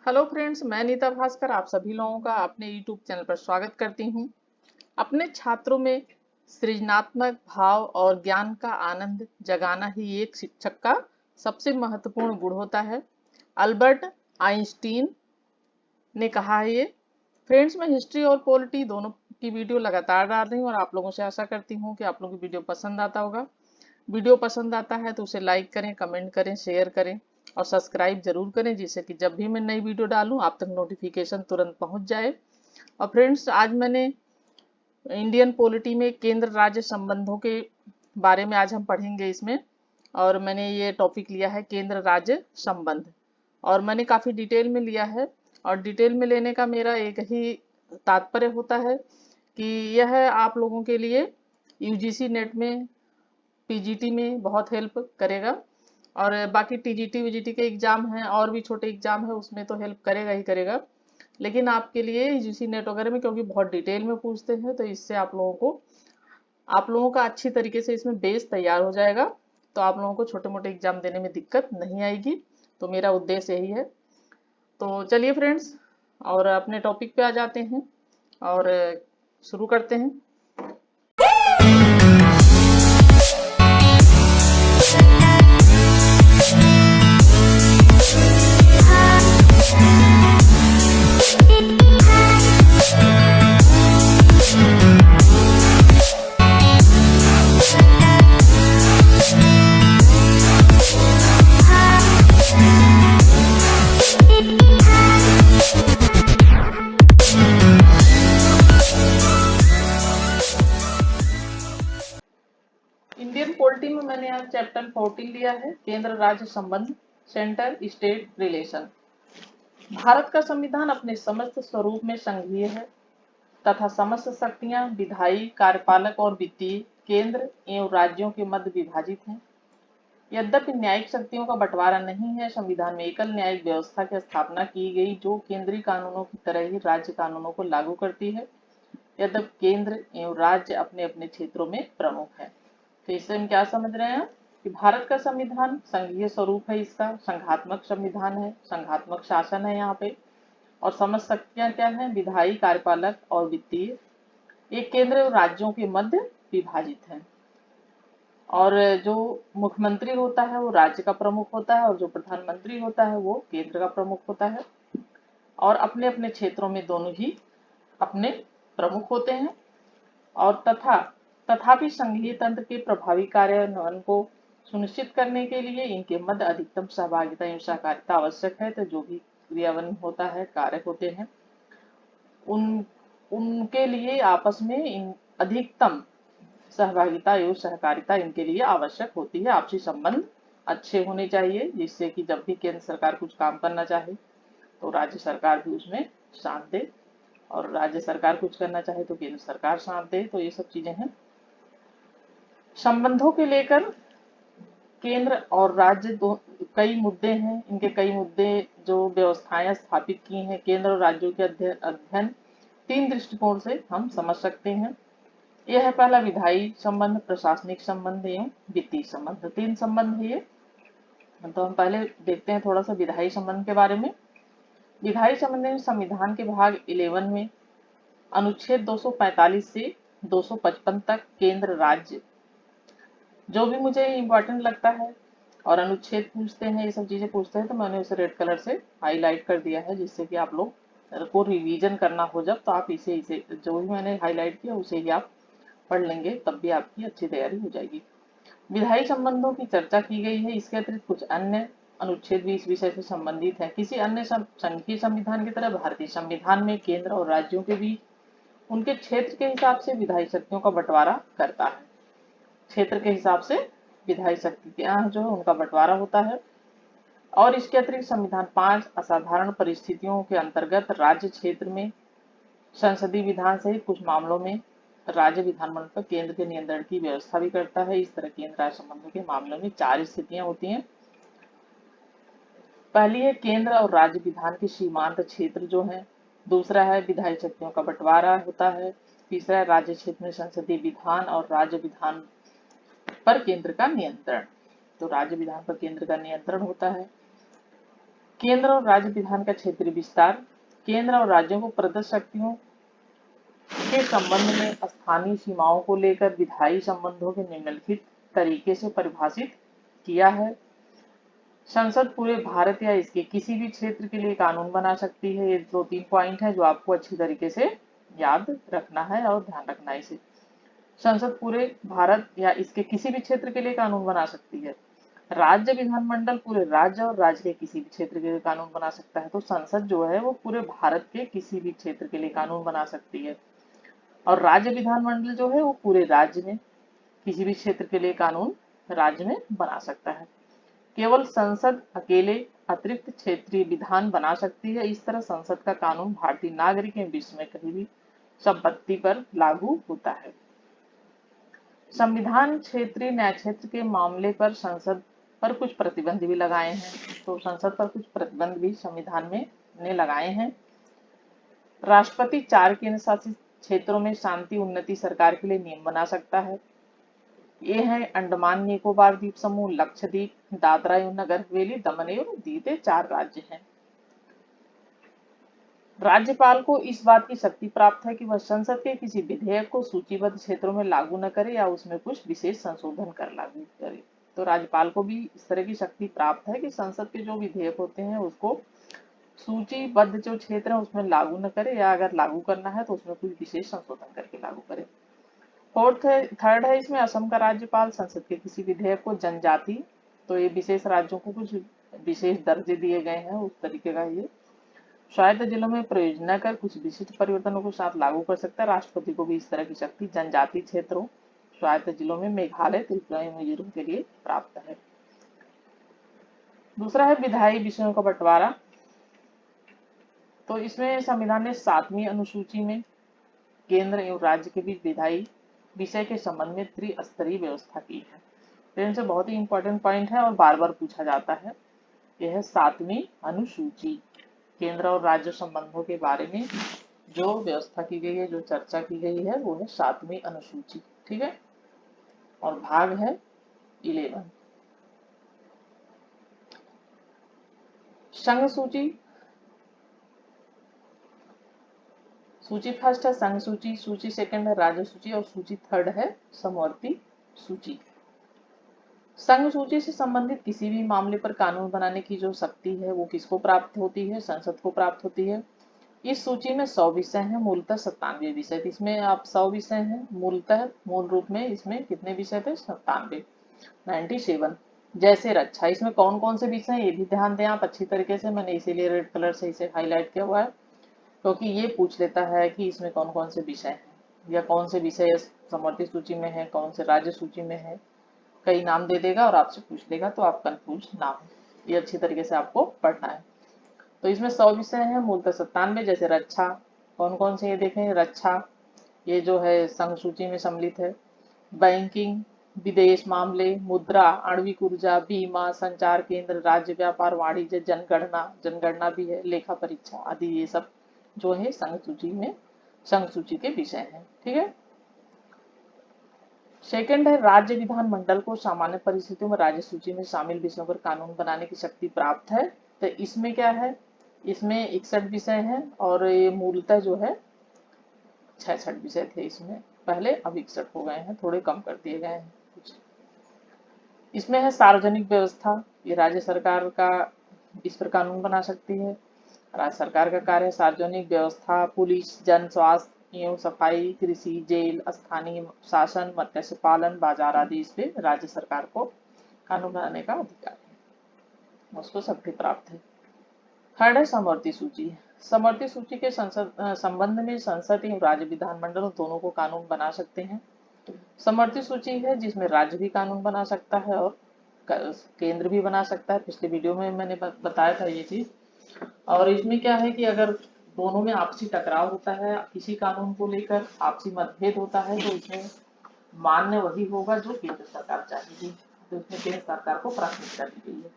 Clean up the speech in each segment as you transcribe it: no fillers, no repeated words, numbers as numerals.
Hello friends, मैं नीता भास्कर आप सभी लोगों का अपने यूट्यूब चैनल पर स्वागत करती हूँ। अपने छात्रों में सृजनात्मक भाव और ज्ञान का आनंद जगाना ही एक शिक्षक का सबसे महत्वपूर्ण गुण होता है। अल्बर्ट आइंस्टीन ने कहा है ये। फ्रेंड्स, मैं हिस्ट्री और पॉलिटी दोनों की वीडियो लगातार डाल रही हूँ और आप लोगों से आशा करती हूँ कि आप लोगों की वीडियो पसंद आता होगा। वीडियो पसंद आता है तो उसे लाइक करें, कमेंट करें, शेयर करें और सब्सक्राइब जरूर करें, जिससे कि जब भी मैं नई वीडियो डालूं आप तक नोटिफिकेशन तुरंत पहुंच जाए। और फ्रेंड्स, आज मैंने इंडियन पॉलिटी में केंद्र राज्य संबंधों के बारे में आज हम पढ़ेंगे इसमें। और मैंने ये टॉपिक लिया है केंद्र राज्य संबंध, और मैंने काफ़ी डिटेल में लिया है। और डिटेल में लेने का मेरा एक ही तात्पर्य होता है कि यह आप लोगों के लिए यूजीसी नेट में, पीजीटी में बहुत हेल्प करेगा। और बाकी टीजीटी वीजीटी के एग्जाम हैं और भी छोटे एग्जाम है, उसमें तो हेल्प करेगा ही करेगा। लेकिन आपके लिए यूजीसी नेट वगैरह में क्योंकि बहुत डिटेल में पूछते हैं, तो इससे आप लोगों का अच्छी तरीके से इसमें बेस तैयार हो जाएगा। तो आप लोगों को छोटे मोटे एग्जाम देने में दिक्कत नहीं आएगी। तो मेरा उद्देश्य यही है। तो चलिए फ्रेंड्स, और अपने टॉपिक पे आ जाते हैं और शुरू करते हैं। इंडियन पॉलिटी में मैंने आज चैप्टर 14 लिया है, केंद्र राज्य संबंध, सेंटर स्टेट रिलेशन। भारत का संविधान अपने समस्त स्वरूप में संघीय है तथा समस्त शक्तियां विधायी, कार्यपालक और वित्तीय केंद्र एवं राज्यों के मध्य विभाजित हैं। यद्यपि न्यायिक शक्तियों का बंटवारा नहीं है, संविधान में एकल न्यायिक व्यवस्था की स्थापना की गई जो केंद्रीय कानूनों की तरह ही राज्य कानूनों को लागू करती है। यद्यपि केंद्र एवं राज्य अपने अपने क्षेत्रों में प्रमुख है। तो इससे हम क्या समझ रहे हैं कि भारत का संविधान संघीय स्वरूप है, इसका संघात्मक संविधान है, संघात्मक शासन है यहाँ पे। और समस्त शक्तियां क्या है? विधायी, कार्यपालक और वित्तीय। ये केंद्र और राज्यों के मध्य विभाजित है। और जो मुख्यमंत्री होता है वो राज्य का प्रमुख होता है, और जो प्रधानमंत्री होता है वो केंद्र का प्रमुख होता है। और अपने अपने क्षेत्रों में दोनों ही अपने प्रमुख होते हैं। और तथापि संघीय तंत्र के प्रभावी कार्यान्वयन को सुनिश्चित करने के लिए इनके मध्य अधिकतम सहभागिता एवं सहकारिता आवश्यक है। तो जो भी क्रियान्वयन होता है, कार्य होते हैं, उन उनके लिए आपस में इन अधिकतम सहभागिता एवं सहकारिता इनके लिए आवश्यक होती है। आपसी संबंध अच्छे होने चाहिए, जिससे कि जब भी केंद्र सरकार कुछ काम करना चाहे तो राज्य सरकार भी उसमें साथ दे, और राज्य सरकार कुछ करना चाहे तो केंद्र सरकार साथ दे। तो ये सब चीजें हैं। संबंधों के लेकर केंद्र और राज्य दो कई मुद्दे हैं। इनके कई मुद्दे जो व्यवस्थाएं स्थापित की हैं केंद्र और राज्यों के अध्ययन तीन दृष्टिकोण से हम समझ सकते हैं। यह है पहला विधायी संबंध, प्रशासनिक संबंध एवं वित्तीय संबंध। तीन संबंध है ये। तो हम पहले देखते हैं थोड़ा सा विधायी संबंध के बारे में। विधायी संबंध में संविधान के भाग 11 में अनुच्छेद 245 से 255 तक केंद्र राज्य, जो भी मुझे इम्पोर्टेंट लगता है और अनुच्छेद पूछते हैं, ये सब चीजें पूछते हैं, तो मैंने उसे रेड कलर से हाईलाइट कर दिया है, जिससे कि आप लोग को रिवीजन करना हो जब, तो आप इसे इसे जो भी मैंने हाईलाइट किया उसे ही आप पढ़ लेंगे, तब भी आपकी अच्छी तैयारी हो जाएगी। विधायी संबंधों की चर्चा की गई है। इसके अतिरिक्त कुछ अन्य अनुच्छेद भी इस विषय से संबंधित है। किसी अन्य संघीय संविधान की तरह भारतीय संविधान में केंद्र और राज्यों के बीच उनके क्षेत्र के हिसाब से विधायी शक्तियों का बंटवारा करता है। क्षेत्र के हिसाब से विधायी शक्तियां जो है उनका बंटवारा होता है। और इसके अतिरिक्त संविधान 5 असाधारण परिस्थितियों के अंतर्गत राज्य क्षेत्र में संसदीय विधान सहित कुछ मामलों में राज्य विधानमंडल पर केंद्र के नियंत्रण की व्यवस्था भी करता है। इस तरह केंद्र राज्य संबंधों के मामलों में 4 स्थितियां होती हैं। पहली है केंद्र और राज्य विधान के सीमांत क्षेत्र जो है। दूसरा है विधायी शक्तियों का बंटवारा होता है। तीसरा है राज्य क्षेत्र में संसदीय विधान और राज्य विधान पर केंद्र का नियंत्रण। तो राज्य विधान पर केंद्र का नियंत्रण होता है। केंद्र और राज्य विधान का क्षेत्रीय विस्तार। केंद्र और राज्यों को प्रदत्त शक्तियों के संबंध में स्थानीय सीमाओं को लेकर विधायी संबंधों के निम्नलिखित तरीके से परिभाषित किया है। संसद पूरे भारत या इसके किसी भी क्षेत्र के लिए कानून बना सकती है। ये 2-3 पॉइंट है जो आपको अच्छी तरीके से याद रखना है और ध्यान रखना है इसे। संसद पूरे भारत या इसके किसी भी क्षेत्र के लिए कानून बना सकती है। राज्य विधानमंडल पूरे राज्य और राज्य के किसी भी क्षेत्र के लिए कानून बना सकता है। तो संसद जो है वो पूरे भारत के किसी भी क्षेत्र के लिए कानून बना सकती है और राज्य विधानमंडल जो है वो पूरे राज्य में किसी भी क्षेत्र के लिए कानून राज्य में बना सकता है। केवल संसद अकेले अतिरिक्त क्षेत्रीय विधान बना सकती है। इस तरह संसद का कानून भारतीय नागरिक एवं विश्व में कहीं भी संपत्ति पर लागू होता है। संविधान क्षेत्रीय न्याय क्षेत्र के मामले पर संसद पर कुछ प्रतिबंध भी लगाए हैं। तो संसद पर कुछ प्रतिबंध भी संविधान में ने लगाए हैं। राष्ट्रपति 4 केंद्र शासित क्षेत्रों में शांति उन्नति सरकार के लिए नियम बना सकता है। ये है अंडमान निकोबार द्वीप समूह, लक्षद्वीप, दादरा एवं नगर हवेली, दमन एवं दीव, 4 राज्य हैं। राज्यपाल को इस बात की शक्ति प्राप्त है कि वह संसद के किसी विधेयक को सूचीबद्ध क्षेत्रों में लागू न करे या उसमें कुछ विशेष संशोधन कर लागू करे। तो राज्यपाल को भी इस तरह की शक्ति प्राप्त है कि संसद के जो विधेयक होते हैं उसको सूचीबद्ध जो क्षेत्र है उसमें लागू न करे या अगर लागू करना है तो उसमें कुछ विशेष संशोधन करके लागू करे। थर्ड है इसमें असम का राज्यपाल संसद के किसी विधेयक को जनजाति, तो ये विशेष राज्यों को कुछ विशेष दर्जे दिए गए हैं उस तरीके का ये स्वायत्त जिलों में प्रयोग न कर कुछ विशिष्ट परिवर्तनों को साथ लागू कर सकता है। राष्ट्रपति को भी इस तरह की शक्ति जनजाति क्षेत्रों स्वायत्त जिलों में मेघालय, त्रिपुरा एवं मिजोरम के लिए प्राप्त है। दूसरा है विधायी विषयों का बंटवारा। तो इसमें संविधान ने 7वीं अनुसूची में केंद्र एवं राज्य के बीच विधायी विषय के संबंध में त्रिस्तरीय व्यवस्था की है। तो इनसे बहुत ही इंपॉर्टेंट पॉइंट है और बार बार पूछा जाता है। यह है 7वीं अनुसूची, केंद्र और राज्य संबंधों के बारे में जो व्यवस्था की गई है, जो चर्चा की गई है, वो है 7वीं अनुसूची। ठीक है, और भाग है 11। संघ सूची। सूची फर्स्ट है संघ सूची, सूची सेकंड है राज्य सूची और सूची थर्ड है समवर्ती सूची। संघ सूची से संबंधित किसी भी मामले पर कानून बनाने की जो शक्ति है वो किसको प्राप्त होती है? संसद को प्राप्त होती है। इस सूची में 100 विषय हैं, मूलतः 97 विषय थे। इसमें आप 100 विषय हैं, मूलतः मूल रूप में इसमें कितने विषय थे? 97, 97। जैसे रक्षा, इसमें कौन कौन से विषय हैं ये भी ध्यान दें आप अच्छी तरीके से। मैंने इसीलिए रेड कलर से इसे हाईलाइट किया हुआ है क्योंकि ये पूछ लेता है कि इसमें कौन कौन से विषय हैं या कौन से विषय समवर्ती सूची में है, कौन से राज्य सूची में है। कई नाम दे देगा और आपसे पूछ लेगा तो आप कंफ्यूज ना हो, ये अच्छी तरीके से आपको पढ़ना है। तो इसमें 100 विषय हैं, मूलतः 97। जैसे रक्षा, कौन कौन से ये देखें? रक्षा ये जो है संघ सूची में सम्मिलित है। बैंकिंग, विदेश मामले, मुद्रा, आणविक ऊर्जा, बीमा, संचार केंद्र, राज्य व्यापार, वाणिज्य, जनगणना, जनगणना भी है, लेखा परीक्षा आदि, ये सब जो है संघ सूची में संघ सूची के विषय हैं। ठीक है। सेकंड है राज्य विधानमंडल को सामान्य परिस्थितियों में राज्य सूची में शामिल विषयों पर कानून बनाने की शक्ति प्राप्त है। तो इसमें क्या है? इसमें 61 विषय हैं और ये मूलतः जो है 66 विषय थे इसमें पहले, अब 61 हो गए हैं, थोड़े कम कर दिए गए हैं कुछ। इसमें है सार्वजनिक व्यवस्था, ये राज्य सरकार का इस पर कानून बना सकती है। राज्य सरकार का कार्य है सार्वजनिक व्यवस्था, पुलिस, जन स्वास्थ्य एवं सफाई, कृषि, जेल, स्थानीय शासन, मत्स्य पालन, बाजार आदि, इस पे राज्य सरकार को कानून बनाने का अधिकार है, उसको शक्ति प्राप्त है। थर्ड है समवर्ती सूची। समवर्ती सूची के संबंध में संसद एवं राज्य विधानमंडल दोनों को कानून बना सकते हैं। समवर्ती सूची है जिसमें राज्य भी कानून बना सकता है और केंद्र भी बना सकता है। पिछले वीडियो में मैंने बताया था ये चीज। और इसमें क्या है कि अगर दोनों में आपसी टकराव होता है, किसी कानून को लेकर आपसी मतभेद होता है, तो इसमें मान्य वही होगा जो केंद्र सरकार चाहेगी। तो इसमें केंद्र सरकार को प्राथमिकता दी गई है।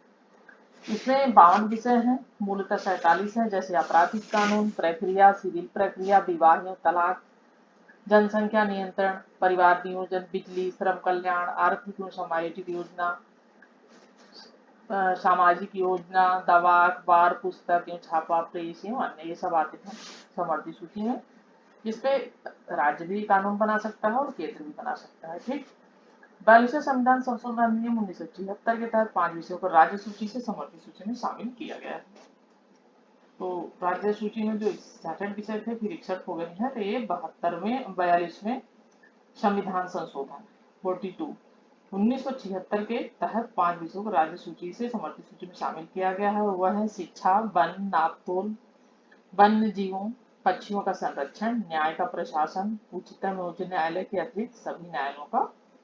इसमें 52 विषय हैं, मूलतः 47 हैं। जैसे आपराधिक कानून, प्रक्रिया, सिविल प्रक्रिया, विवाह एवं तलाक, जनसंख्या नियंत्रण, परिवार नियोजन, बिजली, श्रम कल्याण, आर्थिक एवं सामाजिक योजना, सामाजिक योजना, दवा, अखबार, पुस्तक एवं छापा, प्रेस एवं अन्य, ये सब आते हैं समवर्ती सूची में, जिसपे राज्य भी कानून बना सकता है और केंद्र भी बना सकता है। ठीक। 42वें संविधान संशोधन अधिनियम 1976 के तहत 5 विषयों को राज्य सूची से समवर्ती सूची में शामिल किया गया है। तो राज्य सूची में जो 66 विषय थे फिर 61 हो गए हैं। तो ये 42वें संविधान संशोधन 42 1976 के तहत 5 विषयों को राज्य सूची से समवर्ती सूची में शामिल किया गया है। वह है शिक्षा, वन, नापतोल, वन्य जीवों, पक्षियों का संरक्षण, न्याय का प्रशासन, उच्चतम एवं उच्च न्यायालय के अतिरिक्त सभी न्यायालयों का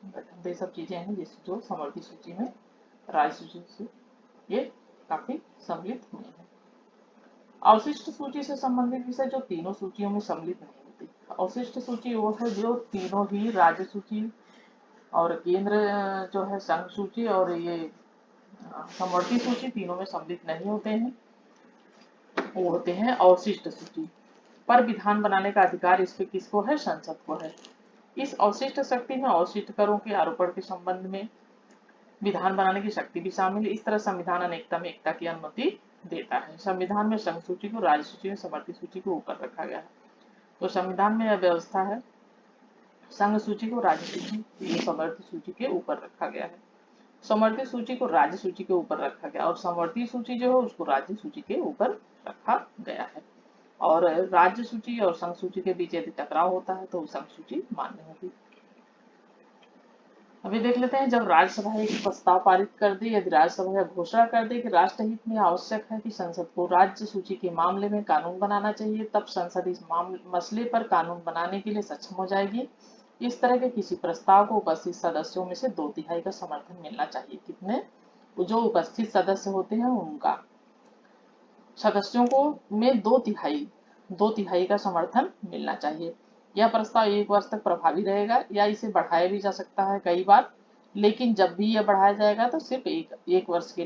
गठन। ये सब चीजें हैं जो समवर्ती सूची में राज्य सूची से ये काफी सम्मिलित हुए हैं। अवशिष्ट सूची से संबंधित विषय जो तीनों सूचियों में सम्मिलित नहीं होती। अवशिष्ट सूची वो है जो तीनों ही राज्य सूची और केंद्र जो है संघ सूची और ये समवर्ती सूची तीनों में सम्मिलित नहीं होते हैं, वो होते हैं अवशिष्ट सूची। पर विधान बनाने का अधिकार इस पे किसको है? संसद को है। इस अवशिष्ट शक्ति में अवशिष्ट करों के आरोपण के संबंध में विधान बनाने की शक्ति भी शामिल है। इस तरह संविधान अनेकता में एकता की अनुमति देता है। संविधान में संघ सूची को राज्य सूची में समवर्ती सूची के ऊपर रखा गया है। तो संविधान में यह व्यवस्था है, संघ सूची को राज्य सूची समवर्ती सूची के ऊपर रखा गया है, समवर्ती सूची को राज्य सूची के ऊपर रखा गया और समवर्ती सूची जो है उसको राज्य सूची के ऊपर रखा गया है। और राज्य सूची और संघ सूची के बीच यदि टकराव होता है तो संघ सूची मान्य होगी। अभी देख लेते हैं, जब राज्यसभा एक प्रस्ताव पारित कर दे, यदि राज्यसभा घोषणा कर दे कि राष्ट्रहित में आवश्यक है कि संसद को राज्य सूची के मामले में कानून बनाना चाहिए, तब संसद इस मसले पर कानून बनाने के लिए सक्षम हो जाएगी। इस तरह के किसी प्रस्ताव को उपस्थित सदस्यों में से 2/3 का समर्थन मिलना चाहिए। कितने? जो उपस्थित सदस्य होते हैं उनका, सदस्यों को में 2/3 का समर्थन मिलना चाहिए। यह प्रस्ताव 1 वर्ष तक प्रभावी रहेगा या इसे बढ़ाया भी जा सकता है कई बार, लेकिन जब भी यह बढ़ाया जाएगा तो सिर्फ एक वर्ष के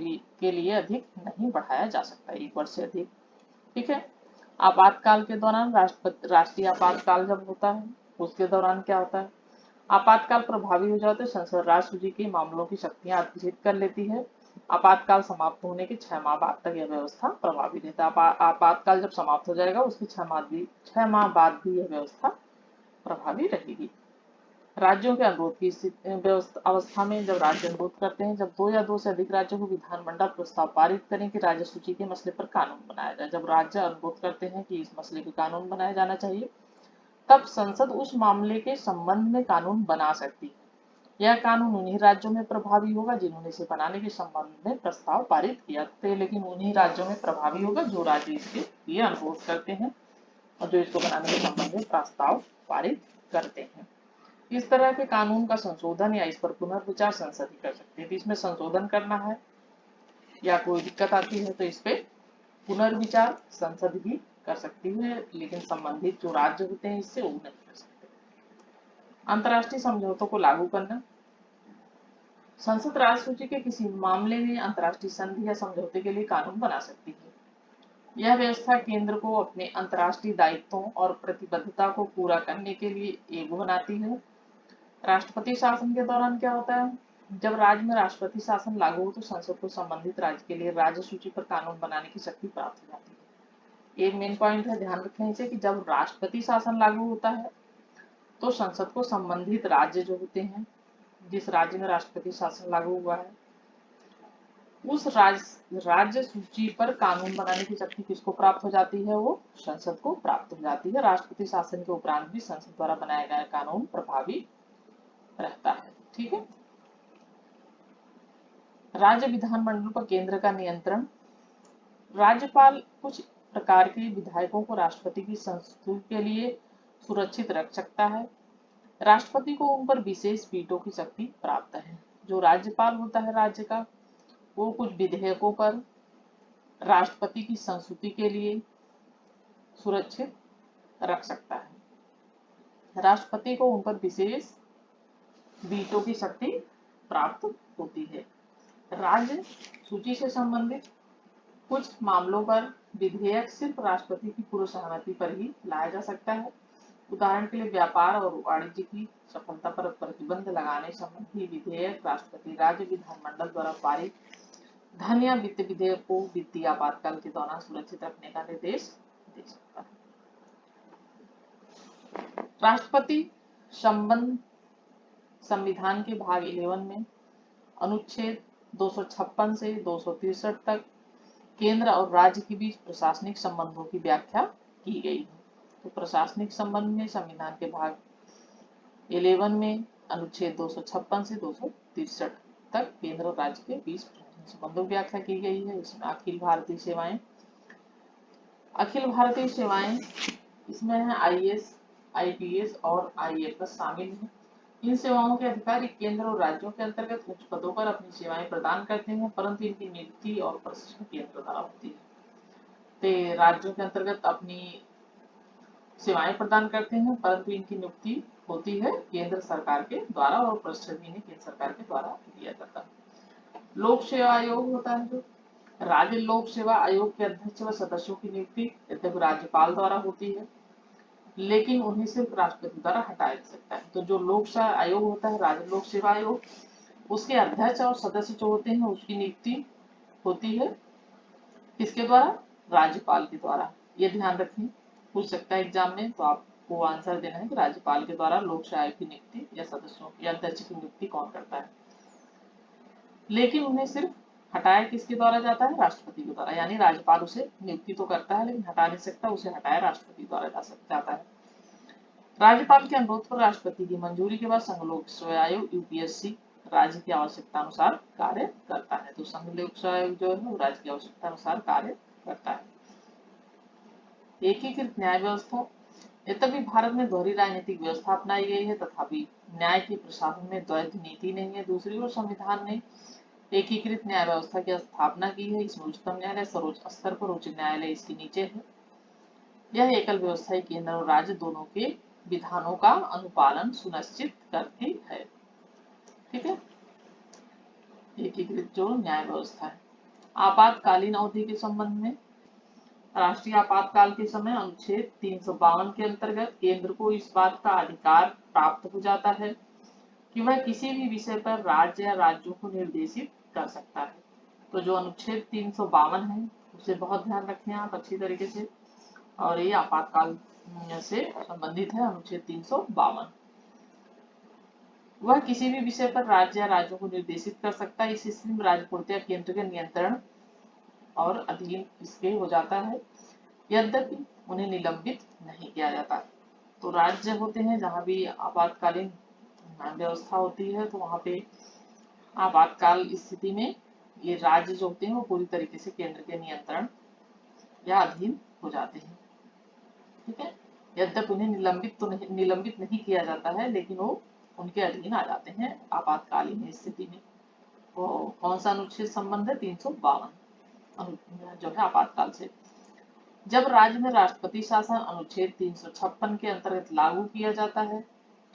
लिए अधिक नहीं बढ़ाया जा सकता, 1 वर्ष से अधिक। ठीक है। आपातकाल के दौरान राष्ट्रीय आपातकाल जब होता है उसके दौरान क्या होता है, आपातकाल प्रभावी हो जाते संसद राज्य सूची के मामलों की शक्तियां अर्जित कर लेती है। आपातकाल समाप्त होने के 6 माह बाद तक यह व्यवस्था प्रभावी रहता है। आपातकाल जब समाप्त हो जाएगा उसके 6 माह बाद भी यह व्यवस्था प्रभावी रहेगी। राज्यों के अनुरोध की अवस्था में जब राज्य अनुरोध करते हैं, जब 2 या 2 से अधिक राज्यों को विधानमंडल प्रस्ताव पारित करें कि राज्य सूची के मसले पर कानून बनाया जाए, जब राज्य अनुरोध करते हैं कि इस मसले पर कानून बनाया जाना चाहिए, तब संसद उस मामले के संबंध में कानून बना सकती है। यह कानून उन्हीं राज्यों में प्रभावी होगा जिन्होंने इसे बनाने के संबंध में प्रस्ताव पारित किया थे, लेकिन उन्हीं राज्यों में प्रभावी होगा जो राज्य इसके लिए अनुरोध करते हैं और जो इसको बनाने के संबंध में प्रस्ताव पारित करते हैं। इस तरह के कानून का संशोधन या इस पर पुनर्विचार संसद ही कर सकती है। तो इसमें संशोधन करना है या कोई दिक्कत आती है तो इस पे पुनर्विचार संसद ही कर सकती है, लेकिन संबंधित जो राज्य होते हैं इससे वो नहीं कर सकते। अंतर्राष्ट्रीय समझौतों को लागू करना, संसद राज्य सूची के किसी मामले में अंतर्राष्ट्रीय संधि या समझौते के लिए कानून बना सकती है। यह व्यवस्था केंद्र को अपने अंतर्राष्ट्रीय दायित्वों और प्रतिबद्धता को पूरा करने के लिए एगो बनाती है। राष्ट्रपति शासन के दौरान क्या होता है, जब राज्य में राष्ट्रपति शासन लागू हो तो संसद को संबंधित राज्य के लिए राज्य सूची पर कानून बनाने की शक्ति प्राप्त हो जाती है। एक मेन पॉइंट है, ध्यान रखने से कि जब राष्ट्रपति शासन लागू होता है तो संसद को संबंधित राज्य जो होते हैं, जिस राज्य में राष्ट्रपति शासन लागू हुआ है, उस राज्य सूची पर कानून बनाने की शक्ति किसको प्राप्त हो जाती है? वो संसद को प्राप्त हो जाती है। राष्ट्रपति शासन के उपरांत भी संसद द्वारा बनाया गया कानून प्रभावी रहता है। ठीक है। राज्य विधानमंडल पर केंद्र का नियंत्रण, राज्यपाल कुछ प्रकार के विधायकों को राष्ट्रपति की संस्तुति के लिए सुरक्षित रख सकता है। राष्ट्रपति को उन पर विशेष वीटो की शक्ति प्राप्त है। जो राज्यपाल होता है राज्य का, वो कुछ विधेयकों पर राष्ट्रपति की संस्तुति के लिए सुरक्षित रख सकता है। राष्ट्रपति को उन पर विशेष वीटो की शक्ति प्राप्त होती है। राज्य सूची से संबंधित कुछ मामलों पर विधेयक सिर्फ राष्ट्रपति की पूर्व सहमति पर ही लाया जा सकता है। उदाहरण के लिए व्यापार और वाणिज्य की सफलता पर प्रतिबंध लगाने संबंधी विधेयक राष्ट्रपति राज्य विधानमंडल द्वारा पारित धन या वित्त विधेयक को वित्तीय आपातकाल के दौरान सुरक्षित रखने का निर्देश दे सकता है। राष्ट्रपति संबंध संविधान के भाग 11 में अनुच्छेद 256 से 263 तक केंद्र और राज्य के बीच प्रशासनिक संबंधों की व्याख्या की गई है। तो प्रशासनिक संबंध में संविधान के भाग 11 में अनुच्छेद 256 से 263 तक केंद्र और राज्य के बीच संबंधों की व्याख्या की गई है। इसमें अखिल भारतीय सेवाएं इसमें है आईएएस, आईपीएस और आईएफएस शामिल हैं। इन सेवाओं के अधिकारी केंद्र और राज्यों के अंतर्गत उच्च पदों पर अपनी सेवाएं प्रदान करते हैं, परंतु इनकी नियुक्ति और प्रशिक्षण केंद्र द्वारा होती है। तो राज्यों के अंतर्गत अपनी सेवाएं प्रदान करते हैं, परंतु इनकी नियुक्ति होती है केंद्र सरकार के द्वारा और प्रशिक्षण भी केंद्र सरकार के द्वारा दिया जाता है। लोक सेवा आयोग होता है जो राज्य लोक सेवा आयोग के अध्यक्ष व सदस्यों की नियुक्ति यद्यपि राज्यपाल द्वारा होती है, लेकिन उन्हें सिर्फ राष्ट्रपति द्वारा हटाया जा सकता है। तो जो लोक सेवा आयोग होता है, राज्य लोक सेवा आयोग, उसके अध्यक्ष और सदस्य जो होते हैं उसकी नियुक्ति होती है किसके द्वारा? राज्यपाल के द्वारा। ये ध्यान रखें, पूछ सकता है एग्जाम में, तो आपको आंसर देना है कि राज्यपाल के द्वारा लोक सेवा आयोग की नियुक्ति या सदस्यों या अध्यक्ष की नियुक्ति कौन करता है। लेकिन उन्हें सिर्फ हटाया किसके द्वारा जाता है? राष्ट्रपति के द्वारा। यानी राज्यपाल उसे नियुक्ति तो करता है लेकिन हटा नहीं सकता, उसे हटाया राष्ट्रपति द्वारा जाता है। राज्यपाल के अनुरोध पर राष्ट्रपति की मंजूरी के बाद संघ लोक सेवा आयोग यूपीएससी राज्य की आवश्यकता अनुसार कार्य करता है। तो संघ लोक सेवा आयोग जो है वो राज्य की आवश्यकता अनुसार कार्य करता है। एकीकृत न्याय व्यवस्था, यद्यपि भारत में दोहरी राजनीतिक व्यवस्था अपनाई गई है तथापि न्याय के प्रशासन में द्वैध नीति नहीं है। दूसरी ओर संविधान ने एकीकृत न्याय व्यवस्था की स्थापना की है। इसमें उच्चतम न्यायालय सर्वोच्च स्तर पर, उच्च न्यायालय इसके नीचे है। यह एकल व्यवस्था केंद्र और राज्य दोनों के विधानों का अनुपालन सुनिश्चित करती है। ठीक है, एकीकृत जो न्याय व्यवस्था है। आपातकालीन अवधि के संबंध में राष्ट्रीय आपातकाल के समय अनुच्छेद 352 के अंतर्गत केंद्र को इस बात का अधिकार प्राप्त हो जाता है कि वह किसी भी विषय पर राज्य या राज्यों को निर्देशित कर सकता है। तो जो अनुच्छेद 352 है उसे बहुत ध्यान रखें आप अच्छी तरीके से, और ये आपातकाल से संबंधित है। अनुच्छेद 352 वह किसी भी विषय पर राज्य या राज्यों को निर्देशित कर सकता है। इस स्थिति में राज्य पूर्णतः केंद्र के नियंत्रण और अधीन इसके हो जाता है, यद्यपि उन्हें निलंबित नहीं किया जाता। तो राज्य होते हैं जहां भी आपातकालीन व्यवस्था होती है, तो वहां पे आपातकाल स्थिति में ये राज्य जो होते हैं वो पूरी तरीके से केंद्र के नियंत्रण या अधीन हो जाते हैं। ठीक है, यद्यपि उन्हें निलंबित नहीं किया जाता है, लेकिन वो उनके अधीन आ जाते हैं आपातकालीन स्थिति में। वो कौन सा अनुच्छेद संबंध है? 352 जो है आपातकाल से। जब राज्य में राष्ट्रपति शासन अनुच्छेद 356 के अंतर्गत लागू किया जाता है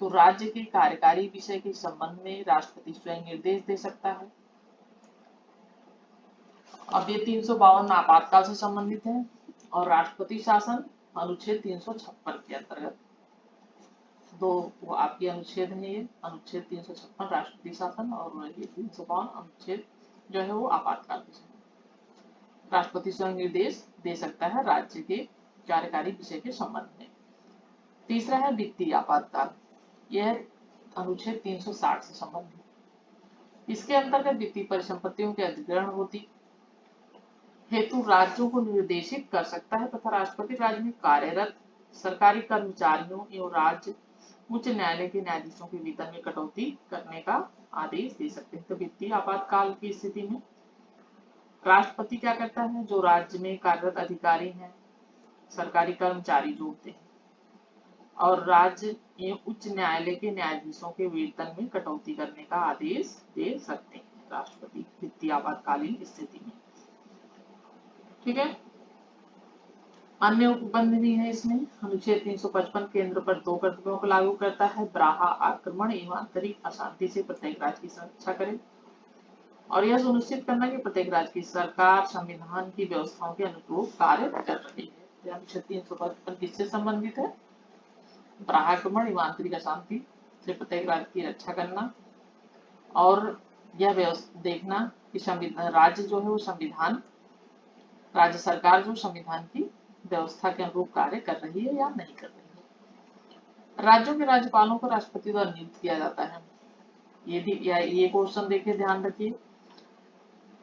तो राज्य के कार्यकारी विषय के संबंध में राष्ट्रपति स्वयं निर्देश दे सकता है। अब ये 352 आपातकाल से संबंधित है और राष्ट्रपति शासन अनुच्छेद 356 के अंतर्गत दो वो आपके अनुच्छेद है। ये अनुच्छेद 356 राष्ट्रपति शासन और ये 352 अनुच्छेद जो है वो आपातकाल के समय राष्ट्रपति स्वयं निर्देश दे सकता है राज्य के कार्यकारी विषय के संबंध में। तीसरा है वित्तीय आपातकाल, यह अनुच्छेद 360 से संबंधित। इसके अंतर्गत वित्तीय परिसंपत्तियों के अधिग्रहण होती हेतु राज्यों को निर्देशित कर सकता है तथा राष्ट्रपति राज्य में कार्यरत सरकारी कर्मचारियों एवं राज्य उच्च न्यायालय के न्यायाधीशों के वेतन में कटौती करने का आदेश दे सकते हैं। तो वित्तीय आपातकाल की स्थिति में राष्ट्रपति क्या करता है? जो राज्य में कार्यरत अधिकारी हैं, सरकारी कर्मचारी जो होते हैं और राज्य एवं उच्च न्यायालय के न्यायाधीशों के वेतन में कटौती करने का आदेश दे सकते हैं राष्ट्रपति वित्तीय आपातकालीन स्थिति में। ठीक है, अन्य उपबंध भी है इसमें। अनुच्छेद 355 केंद्र पर दो कर्तव्यों को लागू करता है, बाह्य आक्रमण एवं आंतरिक अशांति से प्रत्येक राज्य की सुरक्षा करे और यह सुनिश्चित करना कि प्रत्येक राज्य की सरकार संविधान की व्यवस्थाओं के अनुरूप कार्य कर रही है। अनुच्छेद 355 किससे संबंधित है? बाह्य आक्रमण एवं आंतरिक अशांति से प्रत्येक राज्य की रक्षा करना और यह व्यवस्था देखना कि संविधान राज्य जो है वो संविधान राज्य सरकार जो संविधान की व्यवस्था के अनुरूप कार्य कर रही है या नहीं कर रही है। राज्यों के राज्यपालों को राष्ट्रपति द्वारा नियुक्त किया जाता है। ये क्वेश्चन देखिए, ध्यान रखिए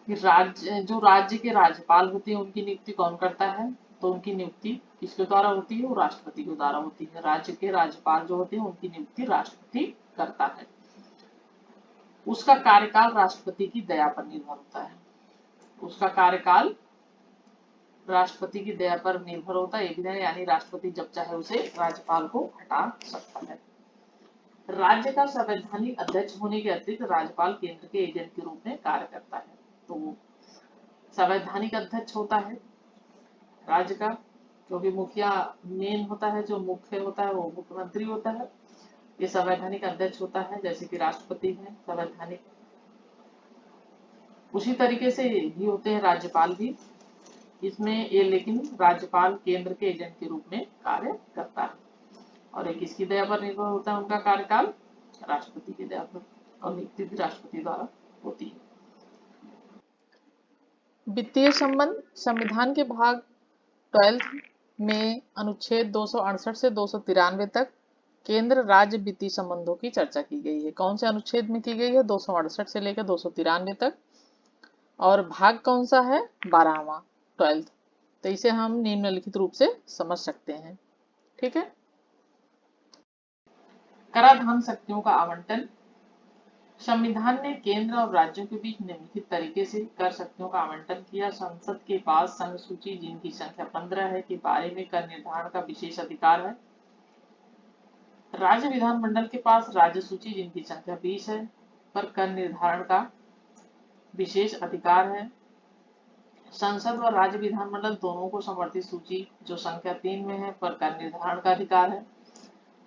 कि राज्य के राज्यपाल होते हैं उनकी नियुक्ति कौन करता है, तो उनकी नियुक्ति किसके द्वारा होती है, वो राष्ट्रपति के द्वारा होती है। राज्य के राज्यपाल जो होते हैं उनकी नियुक्ति राष्ट्रपति करता है। उसका कार्यकाल राष्ट्रपति की दया पर निर्भर होता है। उसका कार्यकाल राष्ट्रपति की दया पर निर्भर होता है, यानी राष्ट्रपति जब चाहे उसे राज्यपाल को हटा सकता है। राज्य का संवैधानिक अध्यक्ष होने के अतिरिक्त राज्यपाल केंद्र के एजेंट के रूप में कार्य करता है। तो संवैधानिक अध्यक्ष होता है राज्य का, क्योंकि मुखिया मेन होता है, जो मुख्य होता है वो मुख्यमंत्री होता है। ये संवैधानिक अध्यक्ष होता है, जैसे कि राष्ट्रपति है संवैधानिक। उसी तरीके से भी होते हैं राज्यपाल भी, इसमें ये लेकिन राज्यपाल केंद्र के एजेंट के रूप में कार्य करता है। और एक किसकी दया पर निर्भर होता है उनका कार्यकाल, राष्ट्रपति की दया पर, और नियुक्ति भी राष्ट्रपति द्वारा होती है। वित्तीय संबंध संविधान के भाग 12 में अनुच्छेद 268 से 293 तक केंद्र राज्य वित्तीय संबंधों की चर्चा की गई है। कौन से अनुच्छेद में की गई है, 268 से लेकर 293 तक। और भाग कौन सा है, 12वां 12। तो इसे हम निम्नलिखित रूप से समझ सकते हैं। ठीक है। कराधान शक्तियों का आवंटन संविधान ने केंद्र और राज्यों के बीच निम्नलिखित तरीके से कर शक्तियों का आवंटन किया। संसद के पास संघ सूची जिनकी संख्या 15 है के बारे में कर निर्धारण का विशेष अधिकार है। राज्य विधानमंडल के पास राज्य सूची जिनकी संख्या 20 है पर कर निर्धारण का विशेष अधिकार है। संसद और राज्य विधानमंडल दोनों को समर्थित सूची जो संख्या 3 में है पर कर निर्धारण का अधिकार है।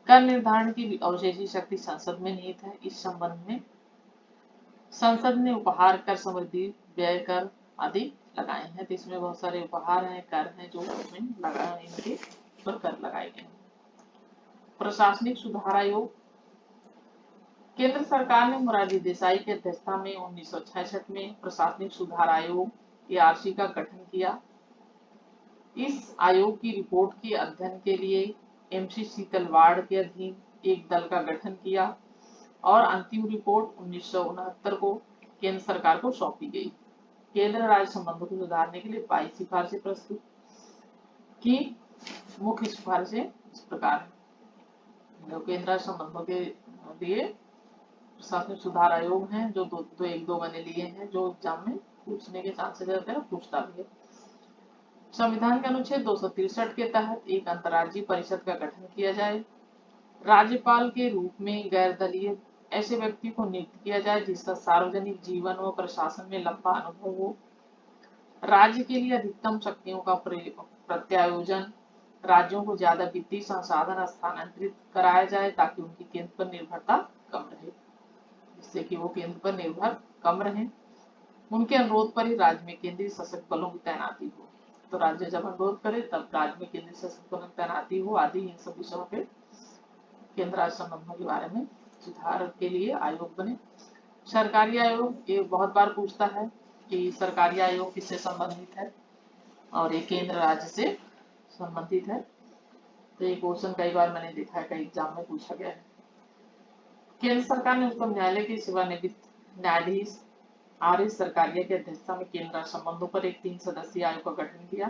कर निर्धारण की अवशेषी शक्ति संसद में निहित है। इस संबंध में संसद ने उपहार कर, समृद्धि व्यय कर आदि लगाए हैं। तो इसमें बहुत सारे उपहार हैं, कर हैं जो इसमें इनके पर कर लगाए गए हैं। प्रशासनिक सुधार आयोग केंद्र सरकार ने मोरारजी देसाई की अध्यक्षता में 1966 में प्रशासनिक सुधार आयोग ARC का गठन किया। इस आयोग की रिपोर्ट के अध्ययन के लिए MC सीतलवाड़ के अधीन एक दल का गठन किया और अंतिम रिपोर्ट 1969 को केंद्र सरकार को सौंपी गई। केंद्र राज्य संबंधों को सुधारने के लिए 22 सिफारिशें प्रस्तुत की। मुख्य सिफारिशें इस प्रकार है। केंद्र राज्य संबंधों के लिए प्रशासनिक सुधार आयोग हैं जो एक दो मैंने लिए हैं, जो एग्जाम में पूछने के चांसेस रहते हैं, पूछता भी है। संविधान के अनुच्छेद 263 के तहत एक अंतर्राज्यीय परिषद का गठन किया जाए। राज्यपाल के रूप में गैर दलीय ऐसे व्यक्ति को नियुक्त किया जाए जिसका सार्वजनिक जीवन व प्रशासन में लंबा अनुभव हो। राज्य के लिए अधिकतम शक्तियों का प्रत्यायोजन, राज्यों को ज्यादा वित्तीय संसाधन स्थानांतरित कराया जाए ताकि उनकी केंद्र पर निर्भरता कम रहे, जिससे कि वो केंद्र पर निर्भर कम रहे। उनके अनुरोध पर ही राज्य में केंद्रीय सशस्त्र बलों की तैनाती हो। तो राज्य जब अनुरोध करे तब राज्य में केंद्रीय सशस्त्र बलों की तैनाती हो आदि, इन सब विषयों पे केंद्र राज्य संबंधों के बारे में सुधार के लिए आयोग बने। सरकारी आयोग ये बहुत बार पूछता है कि सरकारी आयोग किससे संबंधित है, और ये केंद्र राज्य से संबंधित है। तो ये क्वेश्चन कई बार मैंने देखा है, कई एग्जाम में पूछा गया है। केंद्र सरकार ने उच्चतम न्यायालय के सेवानिवृत्त न्यायाधीश RS सरकारिया की अध्यक्षता में केंद्र राज्य संबंधों पर एक 3 सदस्यीय आयोग का गठन किया।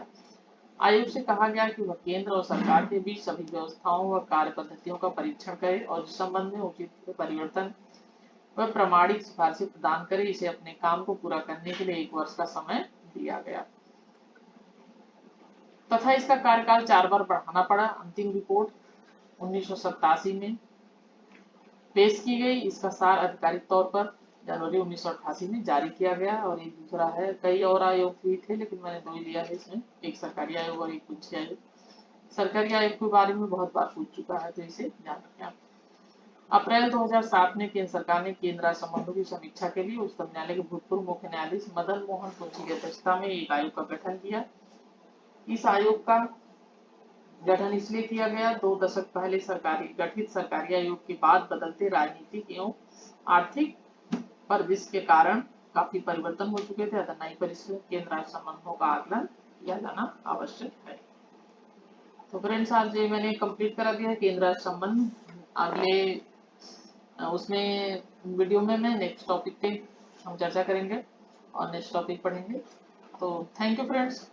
आयोग से कहा गया कि वह केंद्र और सरकार के बीच सभी व्यवस्थाओं व कार्य पद्धतियों का परीक्षण करे और इस संबंध में उचित परिवर्तन व प्रमाणिक सिफारिशें प्रदान करे। इसे अपने काम को पूरा करने के लिए 1 वर्ष का समय दिया गया तथा इसका कार्यकाल 4 बार बढ़ाना पड़ा। अंतिम रिपोर्ट 1987 में पेश की गई। इसका सार आधिकारिक तौर पर जनवरी 1988 में जारी किया गया। और एक दूसरा है, कई और आयोग भी थे लेकिन मैंने 2 ही लिया है इसमें, एक सरकारी आयोग और एक पूंछी आयोग। सरकारी आयोग के बारे में बहुत बार पूछ चुका है तो इसे ध्यान रखें। अप्रैल 2007 में केंद्र सरकार ने केंद्र राज्य संबंधों की समीक्षा के लिए उच्चतम न्यायालय के भूतपूर्व मुख्य न्यायाधीश मदन मोहन पुंछी की अध्यक्षता में एक आयोग का गठन किया। इस आयोग का गठन इसलिए किया गया 2 दशक पहले गठित सरकारी आयोग के बाद बदलते राजनीतिक एवं आर्थिक परिदृश्य के कारण काफी परिवर्तन हो चुके थे, अतः नई परिस्थिति केंद्र राज्य संबंधों का आकलन किया जाना आवश्यक है। तो फ्रेंड्स आज ये मैंने कंप्लीट करा दिया है केंद्र राज्य संबंध। अगले उसमें वीडियो में मैं नेक्स्ट टॉपिक पे हम चर्चा करेंगे और नेक्स्ट टॉपिक पढ़ेंगे। तो थैंक यू फ्रेंड्स।